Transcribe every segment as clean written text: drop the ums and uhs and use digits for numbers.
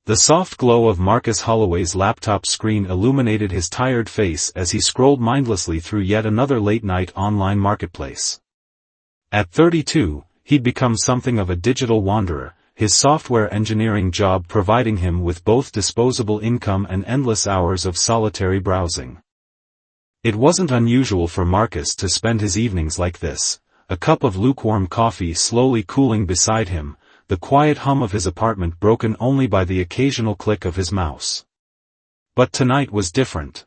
The soft glow of Marcus Holloway's laptop screen illuminated his tired face as he scrolled mindlessly through yet another late-night online marketplace. At 32, he'd become something of a digital wanderer, his software engineering job providing him with both disposable income and endless hours of solitary browsing. It wasn't unusual for Marcus to spend his evenings like this, a cup of lukewarm coffee slowly cooling beside him, the quiet hum of his apartment broken only by the occasional click of his mouse. But tonight was different.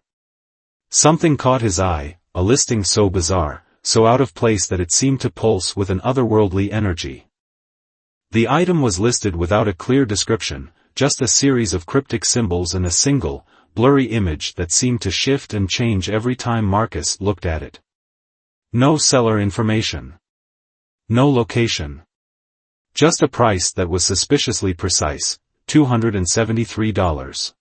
Something caught his eye, a listing so bizarre, so out of place that it seemed to pulse with an otherworldly energy. The item was listed without a clear description, just a series of cryptic symbols and a single, blurry image that seemed to shift and change every time Marcus looked at it. No seller information. No location. Just a price that was suspiciously precise, $273.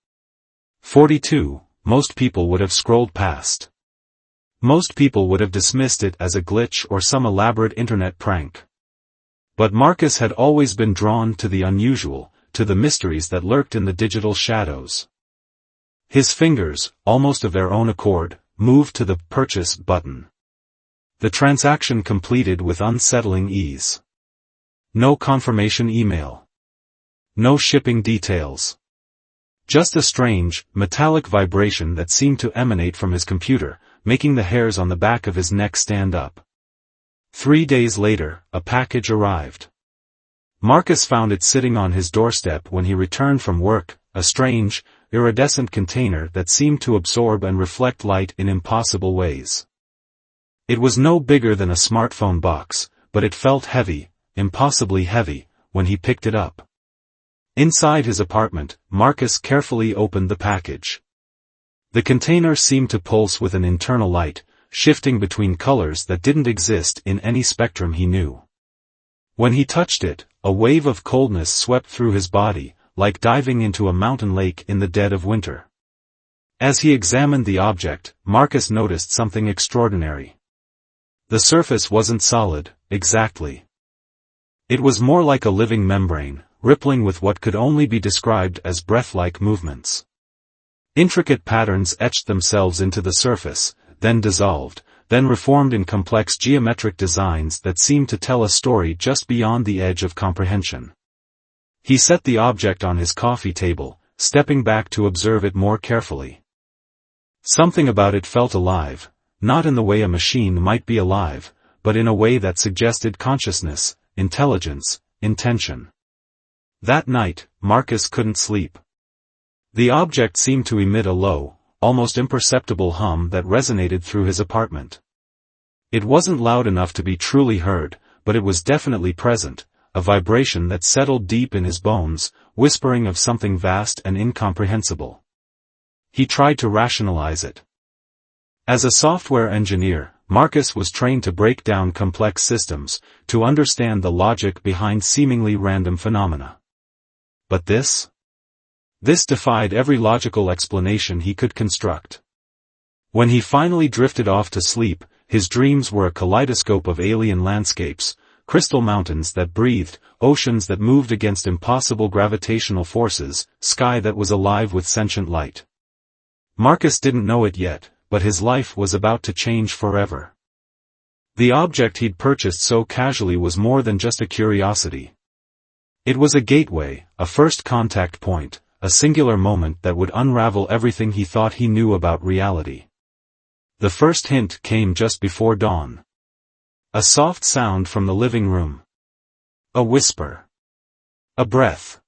42, most people would have scrolled past. Most people would have dismissed it as a glitch or some elaborate internet prank. But Marcus had always been drawn to the unusual, to the mysteries that lurked in the digital shadows. His fingers, almost of their own accord, moved to the purchase button. The transaction completed with unsettling ease. No confirmation email. No shipping details. Just a strange, metallic vibration that seemed to emanate from his computer, making the hairs on the back of his neck stand up. 3 days later, a package arrived. Marcus found it sitting on his doorstep when he returned from work, a strange, iridescent container that seemed to absorb and reflect light in impossible ways. It was no bigger than a smartphone box, but it felt heavy, impossibly heavy, when he picked it up. Inside his apartment, Marcus carefully opened the package. The container seemed to pulse with an internal light, shifting between colors that didn't exist in any spectrum he knew. When he touched it, a wave of coldness swept through his body, like diving into a mountain lake in the dead of winter. As he examined the object, Marcus noticed something extraordinary. The surface wasn't solid, exactly. It was more like a living membrane, rippling with what could only be described as breath-like movements. Intricate patterns etched themselves into the surface, then dissolved, then reformed in complex geometric designs that seemed to tell a story just beyond the edge of comprehension. He set the object on his coffee table, stepping back to observe it more carefully. Something about it felt alive, not in the way a machine might be alive, but in a way that suggested consciousness, intelligence, intention. That night, Marcus couldn't sleep. The object seemed to emit a low, almost imperceptible hum that resonated through his apartment. It wasn't loud enough to be truly heard, but it was definitely present, a vibration that settled deep in his bones, whispering of something vast and incomprehensible. He tried to rationalize it. As a software engineer, Marcus was trained to break down complex systems, to understand the logic behind seemingly random phenomena. But this defied every logical explanation he could construct. When he finally drifted off to sleep, his dreams were a kaleidoscope of alien landscapes, crystal mountains that breathed, oceans that moved against impossible gravitational forces, sky that was alive with sentient light. Marcus didn't know it yet, but his life was about to change forever. The object he'd purchased so casually was more than just a curiosity. It was a gateway, a first contact point, a singular moment that would unravel everything he thought he knew about reality. The first hint came just before dawn. A soft sound from the living room. A whisper. A breath.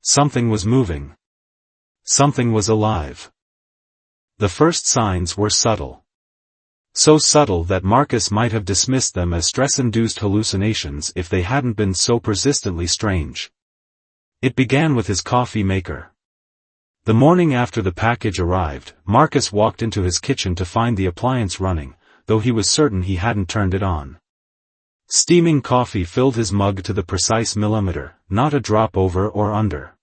Something was moving. Something was alive. The first signs were subtle. So subtle that Marcus might have dismissed them as stress-induced hallucinations if they hadn't been so persistently strange. It began with his coffee maker. The morning after the package arrived, Marcus walked into his kitchen to find the appliance running, though he was certain he hadn't turned it on. Steaming coffee filled his mug to the precise millimeter, not a drop over or under.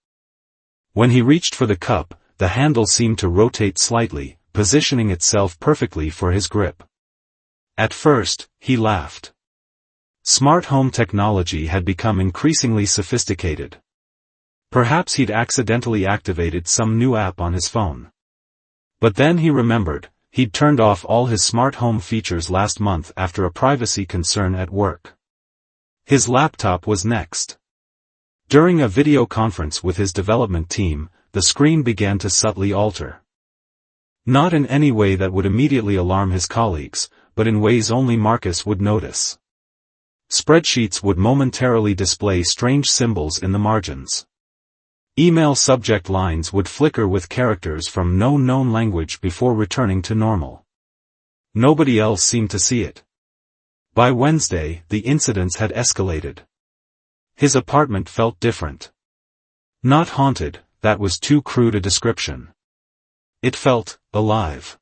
When he reached for the cup, the handle seemed to rotate slightly, positioning itself perfectly for his grip. At first, he laughed. Smart home technology had become increasingly sophisticated. Perhaps he'd accidentally activated some new app on his phone. But then he remembered, he'd turned off all his smart home features last month after a privacy concern at work. His laptop was next. During a video conference with his development team, the screen began to subtly alter. Not in any way that would immediately alarm his colleagues, but in ways only Marcus would notice. Spreadsheets would momentarily display strange symbols in the margins. Email subject lines would flicker with characters from no known language before returning to normal. Nobody else seemed to see it. By Wednesday, the incidents had escalated. His apartment felt different. Not haunted, that was too crude a description. It felt alive.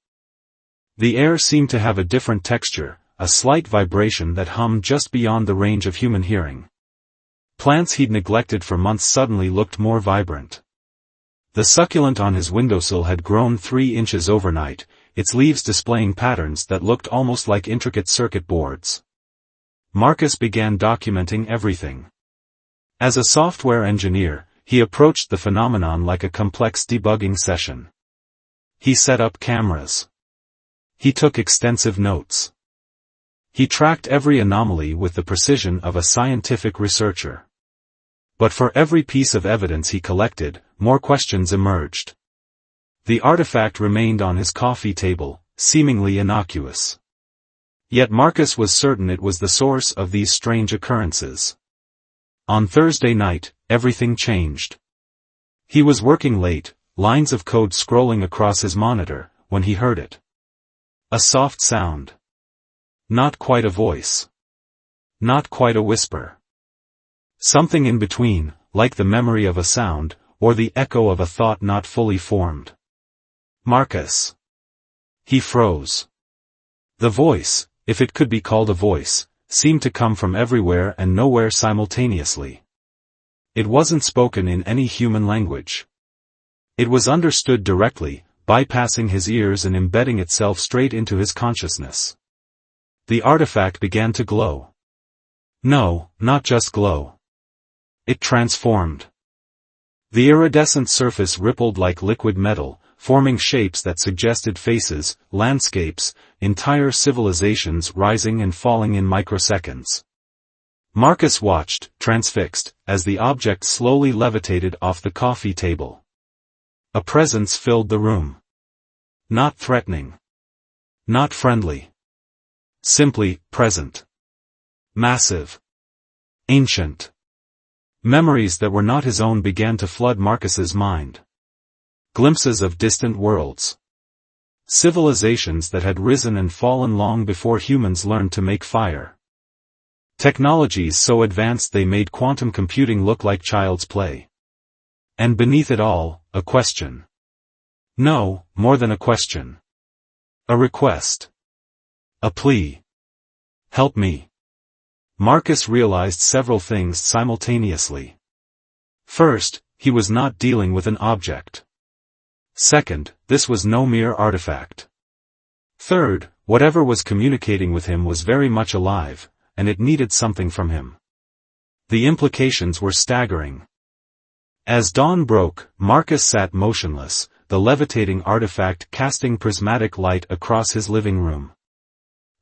The air seemed to have a different texture, a slight vibration that hummed just beyond the range of human hearing. Plants he'd neglected for months suddenly looked more vibrant. The succulent on his windowsill had grown 3 inches overnight, its leaves displaying patterns that looked almost like intricate circuit boards. Marcus began documenting everything. As a software engineer, he approached the phenomenon like a complex debugging session. He set up cameras. He took extensive notes. He tracked every anomaly with the precision of a scientific researcher. But for every piece of evidence he collected, more questions emerged. The artifact remained on his coffee table, seemingly innocuous. Yet Marcus was certain it was the source of these strange occurrences. On Thursday night, everything changed. He was working late, lines of code scrolling across his monitor, when he heard it. A soft sound. Not quite a voice. Not quite a whisper. Something in between, like the memory of a sound, or the echo of a thought not fully formed. Marcus. He froze. The voice, if it could be called a voice, seemed to come from everywhere and nowhere simultaneously. It wasn't spoken in any human language. It was understood directly, bypassing his ears and embedding itself straight into his consciousness. The artifact began to glow. No, not just glow. It transformed. The iridescent surface rippled like liquid metal, forming shapes that suggested faces, landscapes, entire civilizations rising and falling in microseconds. Marcus watched, transfixed, as the object slowly levitated off the coffee table. A presence filled the room. Not threatening. Not friendly. Simply present. Massive. Ancient. Memories that were not his own began to flood Marcus's mind. Glimpses of distant worlds. Civilizations that had risen and fallen long before humans learned to make fire. Technologies so advanced they made quantum computing look like child's play. And beneath it all, a question. No, more than a question. A request. A plea. Help me. Marcus realized several things simultaneously. First, he was not dealing with an object. Second, this was no mere artifact. Third, whatever was communicating with him was very much alive, and it needed something from him. The implications were staggering. As dawn broke, Marcus sat motionless, the levitating artifact casting prismatic light across his living room.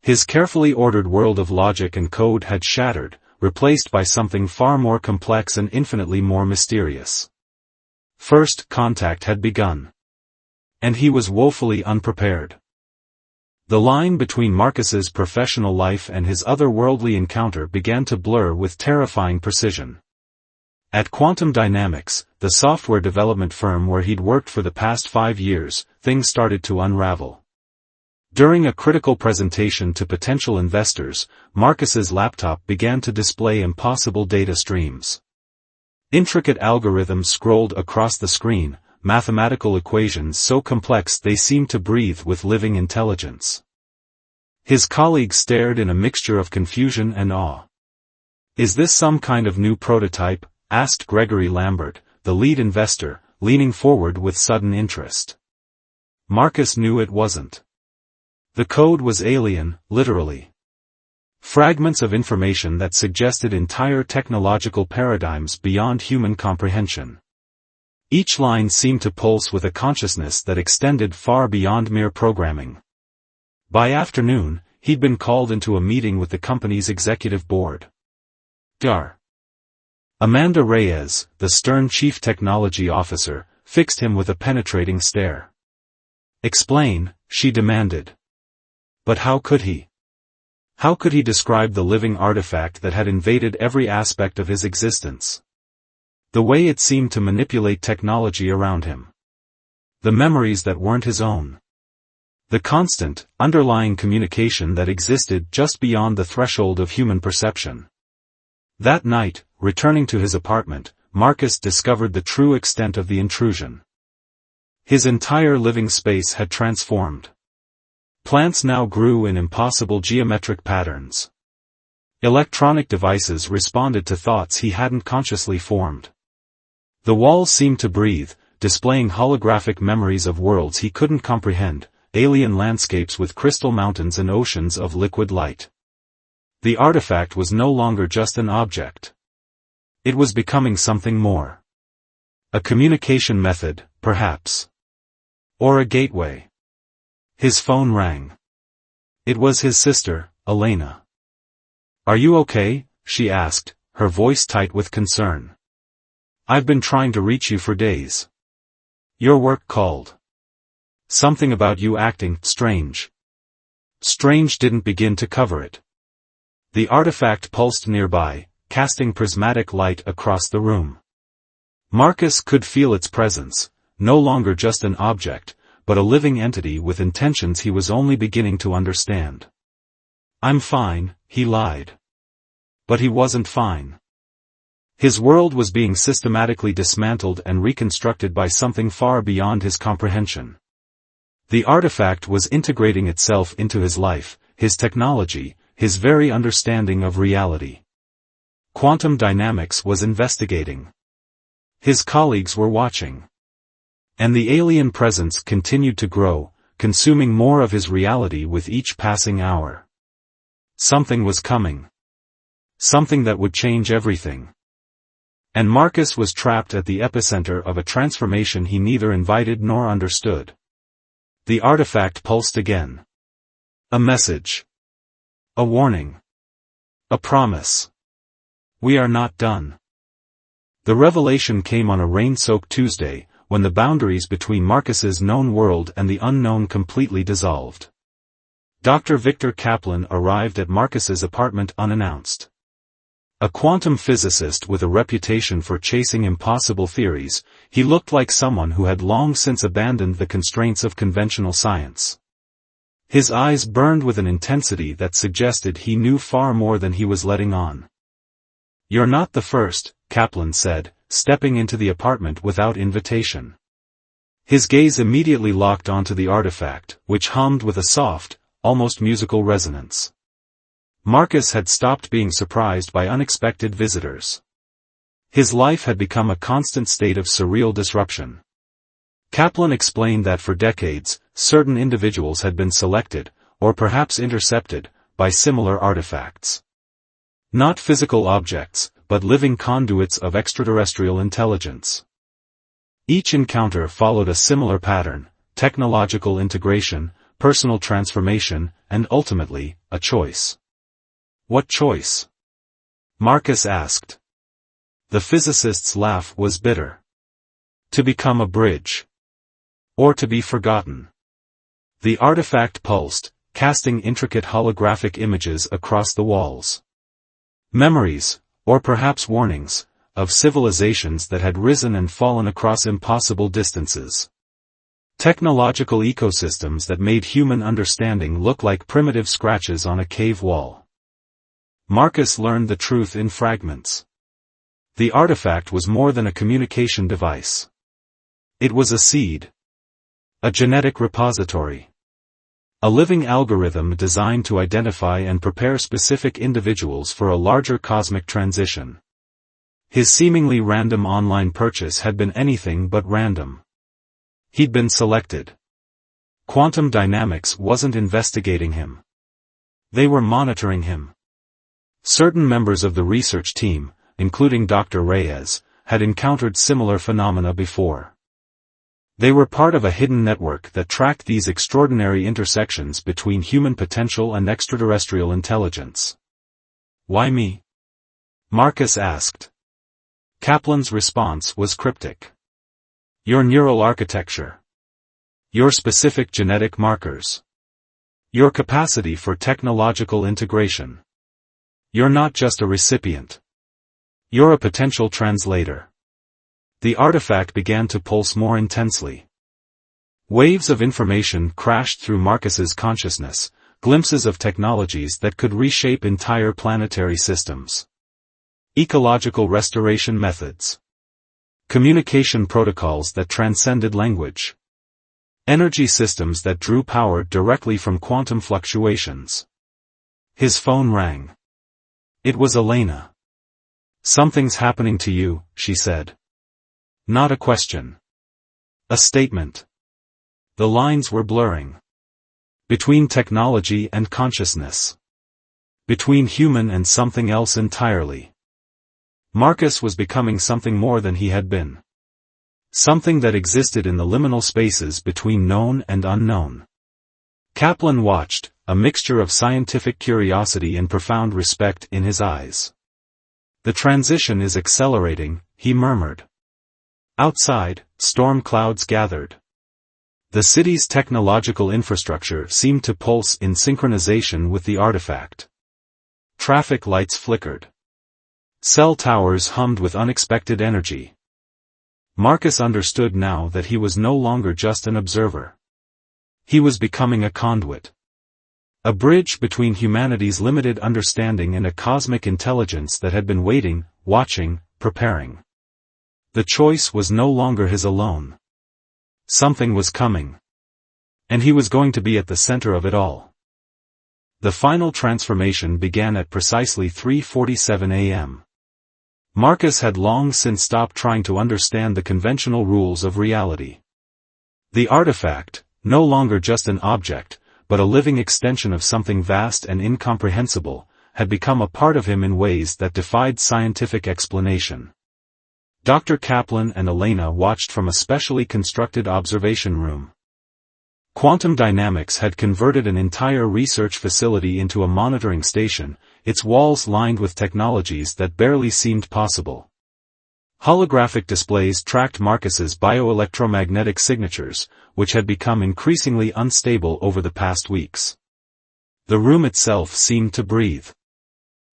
His carefully ordered world of logic and code had shattered, replaced by something far more complex and infinitely more mysterious. First contact had begun. And he was woefully unprepared. The line between Marcus's professional life and his otherworldly encounter began to blur with terrifying precision. At Quantum Dynamics, the software development firm where he'd worked for the past 5 years, things started to unravel. During a critical presentation to potential investors, Marcus's laptop began to display impossible data streams. Intricate algorithms scrolled across the screen, mathematical equations so complex they seemed to breathe with living intelligence. His colleagues stared in a mixture of confusion and awe. "Is this some kind of new prototype?" asked Gregory Lambert, the lead investor, leaning forward with sudden interest. Marcus knew it wasn't. The code was alien, literally. Fragments of information that suggested entire technological paradigms beyond human comprehension. Each line seemed to pulse with a consciousness that extended far beyond mere programming. By afternoon, he'd been called into a meeting with the company's executive board. Dr. Amanda Reyes, the stern chief technology officer, fixed him with a penetrating stare. "Explain," she demanded. But how could he? How could he describe the living artifact that had invaded every aspect of his existence? The way it seemed to manipulate technology around him. The memories that weren't his own. The constant, underlying communication that existed just beyond the threshold of human perception. That night, returning to his apartment, Marcus discovered the true extent of the intrusion. His entire living space had transformed. Plants now grew in impossible geometric patterns. Electronic devices responded to thoughts he hadn't consciously formed. The walls seemed to breathe, displaying holographic memories of worlds he couldn't comprehend, alien landscapes with crystal mountains and oceans of liquid light. The artifact was no longer just an object. It was becoming something more. A communication method, perhaps. Or a gateway. His phone rang. It was his sister, Elena. "Are you okay?" she asked, her voice tight with concern. "I've been trying to reach you for days. Your work called. Something about you acting strange." Strange didn't begin to cover it. The artifact pulsed nearby, casting prismatic light across the room. Marcus could feel its presence, no longer just an object, but a living entity with intentions he was only beginning to understand. "I'm fine," he lied. But he wasn't fine. His world was being systematically dismantled and reconstructed by something far beyond his comprehension. The artifact was integrating itself into his life, his technology, his very understanding of reality. Quantum dynamics was investigating. His colleagues were watching. And the alien presence continued to grow, consuming more of his reality with each passing hour. Something was coming. Something that would change everything. And Marcus was trapped at the epicenter of a transformation he neither invited nor understood. The artifact pulsed again. A message. A warning. A promise. "We are not done." The revelation came on a rain-soaked Tuesday, when the boundaries between Marcus's known world and the unknown completely dissolved. Dr. Victor Kaplan arrived at Marcus's apartment unannounced. A quantum physicist with a reputation for chasing impossible theories, he looked like someone who had long since abandoned the constraints of conventional science. His eyes burned with an intensity that suggested he knew far more than he was letting on. "You're not the first," Kaplan said, stepping into the apartment without invitation. His gaze immediately locked onto the artifact, which hummed with a soft, almost musical resonance. Marcus had stopped being surprised by unexpected visitors. His life had become a constant state of surreal disruption. Kaplan explained that for decades, certain individuals had been selected, or perhaps intercepted, by similar artifacts. Not physical objects, but living conduits of extraterrestrial intelligence. Each encounter followed a similar pattern: technological integration, personal transformation, and ultimately, a choice. "What choice?" Marcus asked. The physicist's laugh was bitter. To become a bridge. Or to be forgotten. The artifact pulsed, casting intricate holographic images across the walls. Memories, or perhaps warnings, of civilizations that had risen and fallen across impossible distances. Technological ecosystems that made human understanding look like primitive scratches on a cave wall. Marcus learned the truth in fragments. The artifact was more than a communication device. It was a seed. A genetic repository. A living algorithm designed to identify and prepare specific individuals for a larger cosmic transition. His seemingly random online purchase had been anything but random. He'd been selected. Quantum dynamics wasn't investigating him. They were monitoring him. Certain members of the research team, including Dr. Reyes, had encountered similar phenomena before. They were part of a hidden network that tracked these extraordinary intersections between human potential and extraterrestrial intelligence. "Why me?" Marcus asked. Kaplan's response was cryptic. "Your neural architecture. Your specific genetic markers. Your capacity for technological integration. You're not just a recipient. You're a potential translator." The artifact began to pulse more intensely. Waves of information crashed through Marcus's consciousness, glimpses of technologies that could reshape entire planetary systems. Ecological restoration methods. Communication protocols that transcended language. Energy systems that drew power directly from quantum fluctuations. His phone rang. It was Elena. "Something's happening to you," she said. Not a question. A statement. The lines were blurring. Between technology and consciousness. Between human and something else entirely. Marcus was becoming something more than he had been. Something that existed in the liminal spaces between known and unknown. Kaplan watched, a mixture of scientific curiosity and profound respect in his eyes. "The transition is accelerating," he murmured. Outside, storm clouds gathered. The city's technological infrastructure seemed to pulse in synchronization with the artifact. Traffic lights flickered. Cell towers hummed with unexpected energy. Marcus understood now that he was no longer just an observer. He was becoming a conduit. A bridge between humanity's limited understanding and a cosmic intelligence that had been waiting, watching, preparing. The choice was no longer his alone. Something was coming. And he was going to be at the center of it all. The final transformation began at precisely 3:47 a.m. Marcus had long since stopped trying to understand the conventional rules of reality. The artifact, no longer just an object, but a living extension of something vast and incomprehensible, had become a part of him in ways that defied scientific explanation. Dr. Kaplan and Elena watched from a specially constructed observation room. Quantum dynamics had converted an entire research facility into a monitoring station, its walls lined with technologies that barely seemed possible. Holographic displays tracked Marcus's bioelectromagnetic signatures, which had become increasingly unstable over the past weeks. The room itself seemed to breathe.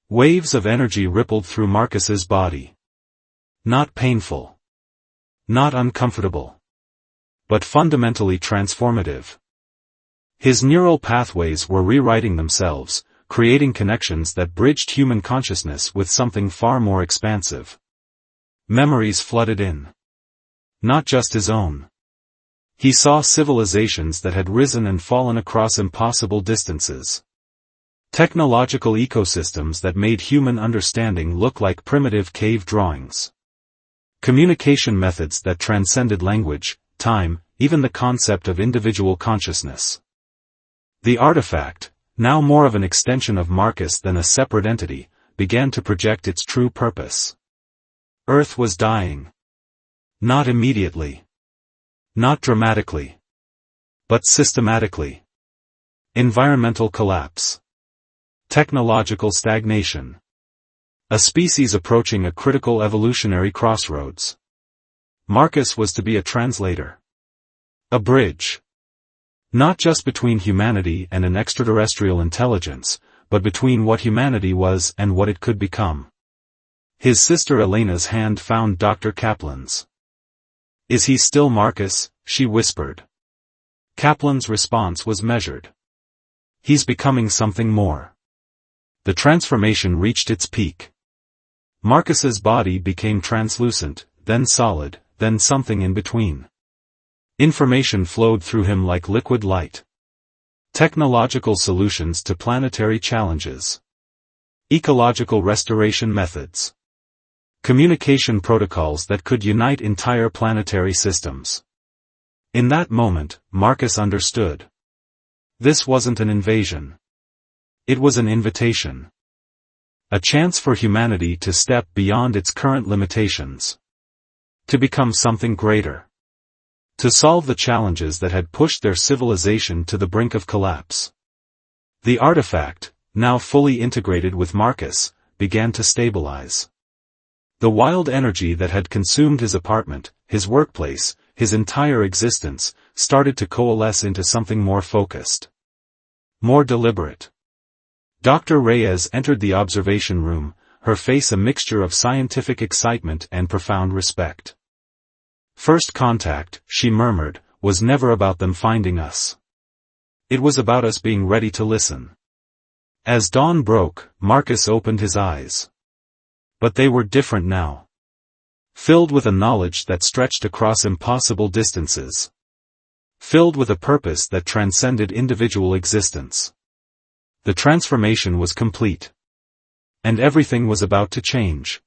Waves of energy rippled through Marcus's body. Not painful. Not uncomfortable. But fundamentally transformative. His neural pathways were rewriting themselves, creating connections that bridged human consciousness with something far more expansive. Memories flooded in. Not just his own. He saw civilizations that had risen and fallen across impossible distances. Technological ecosystems that made human understanding look like primitive cave drawings. Communication methods that transcended language, time, even the concept of individual consciousness. The artifact, now more of an extension of Marcus than a separate entity, began to project its true purpose. Earth was dying. Not immediately. Not dramatically. But systematically. Environmental collapse. Technological stagnation. A species approaching a critical evolutionary crossroads. Marcus was to be a translator. A bridge. Not just between humanity and an extraterrestrial intelligence, but between what humanity was and what it could become. His sister Elena's hand found Dr. Kaplan's. "Is he still Marcus?" she whispered. Kaplan's response was measured. "He's becoming something more." The transformation reached its peak. Marcus's body became translucent, then solid, then something in between. Information flowed through him like liquid light. Technological solutions to planetary challenges. Ecological restoration methods. Communication protocols that could unite entire planetary systems. In that moment, Marcus understood. This wasn't an invasion. It was an invitation. A chance for humanity to step beyond its current limitations. To become something greater. To solve the challenges that had pushed their civilization to the brink of collapse. The artifact, now fully integrated with Marcus, began to stabilize. The wild energy that had consumed his apartment, his workplace, his entire existence, started to coalesce into something more focused. More deliberate. Dr. Reyes entered the observation room, her face a mixture of scientific excitement and profound respect. First contact, she murmured, was never about them finding us. It was about us being ready to listen. As dawn broke, Marcus opened his eyes. But they were different now. Filled with a knowledge that stretched across impossible distances. Filled with a purpose that transcended individual existence. The transformation was complete. And everything was about to change.